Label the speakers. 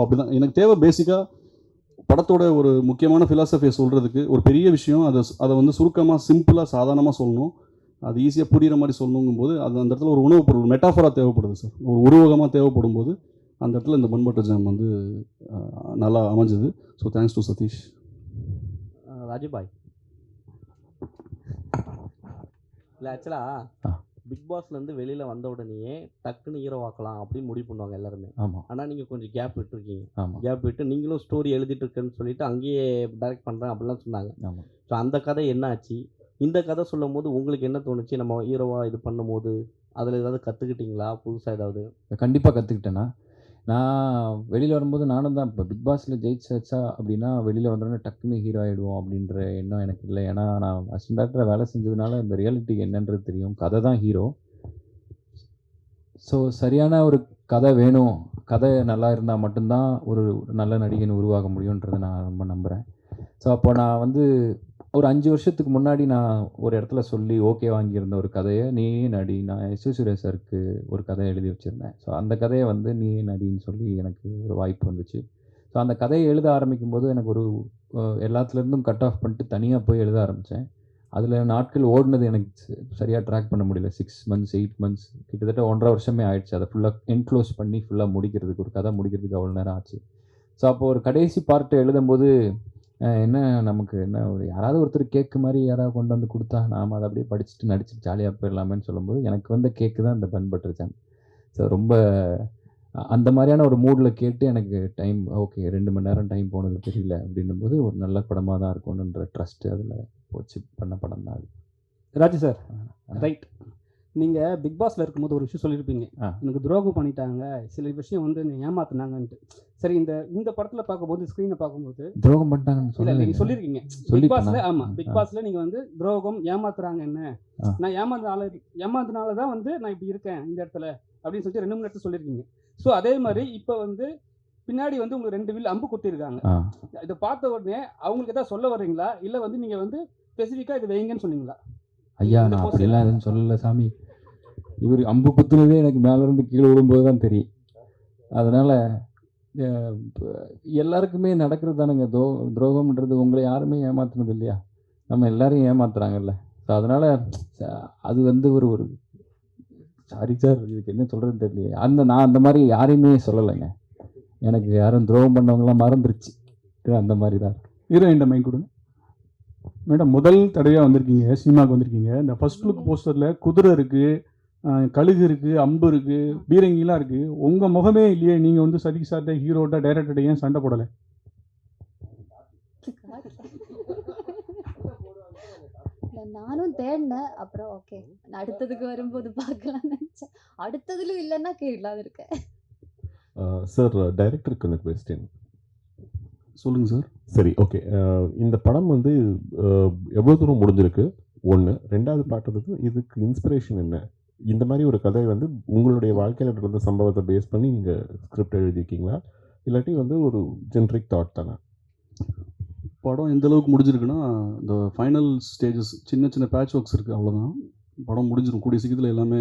Speaker 1: அப்படிதான் எனக்கு தேவை. பேசிக்காக படத்தோட ஒரு முக்கியமான ஃபிலாசபியை சொல்கிறதுக்கு ஒரு பெரிய விஷயம், அதை வந்து சுருக்கமாக சிம்பிளாக சாதாரணமாக சொல்லணும், அது ஈஸியாக புரிகிற மாதிரி சொல்லணுங்கும்போது அது அந்த இடத்துல ஒரு உணவுப் பொருள் மெட்டாஃபராக தேவைப்படுது சார். ஒரு உருவகமாக தேவைப்படும் போது அந்த இடத்துல இந்த பன் பட்டர் ஜாம் வந்து நல்லா அமைஞ்சது. So thanks to Satish.
Speaker 2: Rajubhai இல்லை, ஆக்சுவலாக பிக் பாஸ்லேருந்து வெளியில் வந்த உடனேயே டக்குன்னு ஹீரோ ஆக்கலாம் அப்படின்னு முடிவு பண்ணுவாங்க எல்லாருமே.
Speaker 3: ஆமாம்.
Speaker 2: ஆனால் நீங்கள் கொஞ்சம் கேப் விட்டுருக்கீங்க.
Speaker 3: ஆமாம்.
Speaker 2: கேப் விட்டு நீங்களும் ஸ்டோரி எழுதிட்டு இருக்கேன்னு சொல்லிட்டு அங்கேயே டைரக்ட் பண்ணுறேன் அப்படிலாம் சொன்னாங்க.
Speaker 3: ஆமாம்.
Speaker 2: ஸோ அந்த கதை என்ன ஆச்சு? இந்த கதை சொல்லும் போது உங்களுக்கு என்ன தோணுச்சு? நம்ம ஹீரோவாக இது பண்ணும்போது அதில் ஏதாவது கற்றுக்கிட்டீங்களா புதுசாக ஏதாவது?
Speaker 3: கண்டிப்பாக கற்றுக்கிட்டேன்னா, நான் வெளியில் வரும்போது நானும் தான் இப்போ பிக் பாஸில் ஜெயிச்சாச்சா அப்படின்னா வெளியில் வந்தோடனே டக்குன்னு ஹீரோ ஆகிடுவோம் அப்படின்ற எண்ணம் எனக்கு இல்லை. ஏன்னா நான் அசிஸ்டன்ட் டைரக்டராக வேலை செஞ்சதுனால இந்த ரியாலிட்டி என்னன்றது தெரியும். கதை தான் ஹீரோ. ஸோ சரியான ஒரு கதை வேணும். கதை நல்லா இருந்தால் மட்டும்தான் ஒரு நல்ல நடிகன் உருவாக முடியுன்றதை நான் ரொம்ப நம்புகிறேன். ஸோ அப்போ நான் வந்து ஒரு 5 வருஷத்துக்கு முன்னாடி நான் ஒரு இடத்துல சொல்லி ஓகே வாங்கியிருந்த ஒரு கதையை நீயே நடி, நான் சூர்யா சாருக்கு ஒரு கதையை எழுதி வச்சுருந்தேன். ஸோ அந்த கதையை வந்து நீயே நடின்னு சொல்லி எனக்கு ஒரு வாய்ப்பு வந்துச்சு. ஸோ அந்த கதையை எழுத ஆரம்பிக்கும் போது எனக்கு ஒரு எல்லாத்துலேருந்தும் கட் ஆஃப் பண்ணிட்டு தனியாக போய் எழுத ஆரம்பித்தேன். அதில் நாட்கள் ஓடினது எனக்கு சரியாக ட்ராக் பண்ண முடியல. 6 மந்த்ஸ் 8 மந்த்ஸ் கிட்டத்தட்ட 1.5 வருஷமே ஆயிடுச்சு. அதை ஃபுல்லாக என்க்ளோஸ் பண்ணி ஃபுல்லாக முடிக்கிறதுக்கு, ஒரு கதை முடிக்கிறதுக்கு அவ்வளோ நேரம் ஆச்சு. ஸோ அப்போது ஒரு கடைசி பார்ட்டு எழுதும்போது என்ன நமக்கு என்ன ஒரு யாராவது ஒருத்தர் கேக்கு மாதிரி யாராவது கொண்டு வந்து கொடுத்தா நாம் அதை அப்படியே படிச்சுட்டு நடிச்சுட்டு ஜாலியாக போயிடலாமேன்னு சொல்லும்போது எனக்கு வந்த கேக்கு தான் இந்த பன் பட்டர் ஜாம். ஸோ ரொம்ப அந்த மாதிரியான ஒரு மூடில் கேட்டு எனக்கு டைம் ஓகே 2 மணி நேரம் டைம் போனது தெரியல அப்படின்னும்போது ஒரு நல்ல படமாக தான் இருக்கணுன்ற ட்ரஸ்ட்டு அதில் போச்சு பண்ண படம் தான் அது.
Speaker 4: Raju sir, right. நீங்கள் பிக் பாஸில் இருக்கும்போது ஒரு விஷயம் சொல்லியிருப்பீங்க, எனக்கு துரோகம் பண்ணிட்டாங்க, சில விஷயம் வந்து ஏமாத்தினாங்கன்ட்டு. சரி, இந்த படத்தில் பார்க்கும்போது ஸ்க்ரீனை பார்க்கும்போது
Speaker 3: துரோகம் பண்ணிட்டாங்கன்னு
Speaker 4: இல்லை நீங்கள் சொல்லியிருக்கீங்க பிக் பாஸில். ஆமாம், பிக் பாஸில் நீங்கள் வந்து துரோகம் ஏமாத்துறாங்க, என்ன நான் ஏமாந்தனால தான் வந்து நான் இப்படி இருக்கேன் இந்த இடத்துல அப்படின்னு சொல்லிட்டு 2 மணி நேரத்தில் சொல்லியிருக்கீங்க. ஸோ அதே மாதிரி இப்போ வந்து பின்னாடி வந்து உங்களுக்கு 2 வில் அம்பு கொட்டியிருக்காங்க. இதை பார்த்த உடனே அவங்களுக்கு எதாவது சொல்ல வர்றீங்களா, இல்லை வந்து நீங்கள் வந்து ஸ்பெசிஃபிக்காக இது வைங்கன்னு சொன்னீங்களா?
Speaker 3: ஐயா நான் அப்படிலாம் எதுவும் சொல்லலை சாமி. இவர் அம்பு குத்துனதே எனக்கு மேலேருந்து கீழே விழும்போது தான் தெரியும். அதனால் எல்லாருக்குமே நடக்கிறது தானுங்க துரோகம்ன்றது. உங்களை யாருமே ஏமாத்துனது இல்லையா, நம்ம எல்லாரையும் ஏமாத்துறாங்கல்ல. ஸோ அதனால் அது வந்து ஒரு சாரி சார், இதுக்கு என்ன சொல்கிறதுன்னு தெரியலையே. நான் அந்த மாதிரி யாரையுமே சொல்லலைங்க. எனக்கு யாரும் துரோகம் பண்ணவங்களாம் மறந்துருச்சு. அந்த மாதிரி தான்
Speaker 1: ஹீரோயின் மைண்ட் கொடுங்க மேடம். முதல் தடவையாக வந்திருக்கீங்க, சினிமாவுக்கு வந்திருக்கீங்க. இந்த ஃபர்ஸ்ட் லுக் போஸ்டரில் குதிரை இருக்குது, கழுகு இருக்குது, அம்பு இருக்குது, பீரங்கிலாம் இருக்குது. உங்கள் முகமே இல்லையே. நீங்கள் வந்து சதீஷ் சார்ட்ட ஹீரோட்ட டைரக்டர்கிட்ட ஏன் சண்டை போடலை?
Speaker 5: நானும் தேடினேன். அப்புறம் ஓகே அடுத்ததுக்கு வரும்போது பார்க்கலாம்னு நினச்சேன். அடுத்ததுலும் இல்லைன்னா கேட்கலாம் இருக்கேன்.
Speaker 6: சார், டைரக்டருக்கு அந்த கொஸ்டின்.
Speaker 1: சொல்லுங்கள் சார்.
Speaker 6: சரி, ஓகே. இந்த படம் வந்து எவ்வளோ தூரம் முடிஞ்சிருக்கு ஒன்று. 2வது பார்க்குறது, இதுக்கு இன்ஸ்பிரேஷன் என்ன? இந்த மாதிரி ஒரு கதை வந்து உங்களுடைய வாழ்க்கையில் நடந்த சம்பவத்தை பேஸ் பண்ணி நீங்கள் ஸ்கிரிப்ட் எழுதியிருக்கீங்களா, இல்லாட்டி வந்து ஒரு ஜென்ரிக் தாட் தானே?
Speaker 1: படம் எந்த அளவுக்கு முடிஞ்சிருக்குன்னா, இந்த ஃபைனல் ஸ்டேஜஸ் சின்ன சின்ன பேட்ச் ஒர்க்ஸ் இருக்குது, அவ்வளோதான். படம் முடிஞ்சிடும் கூடிய சீக்கிரத்தில் எல்லாமே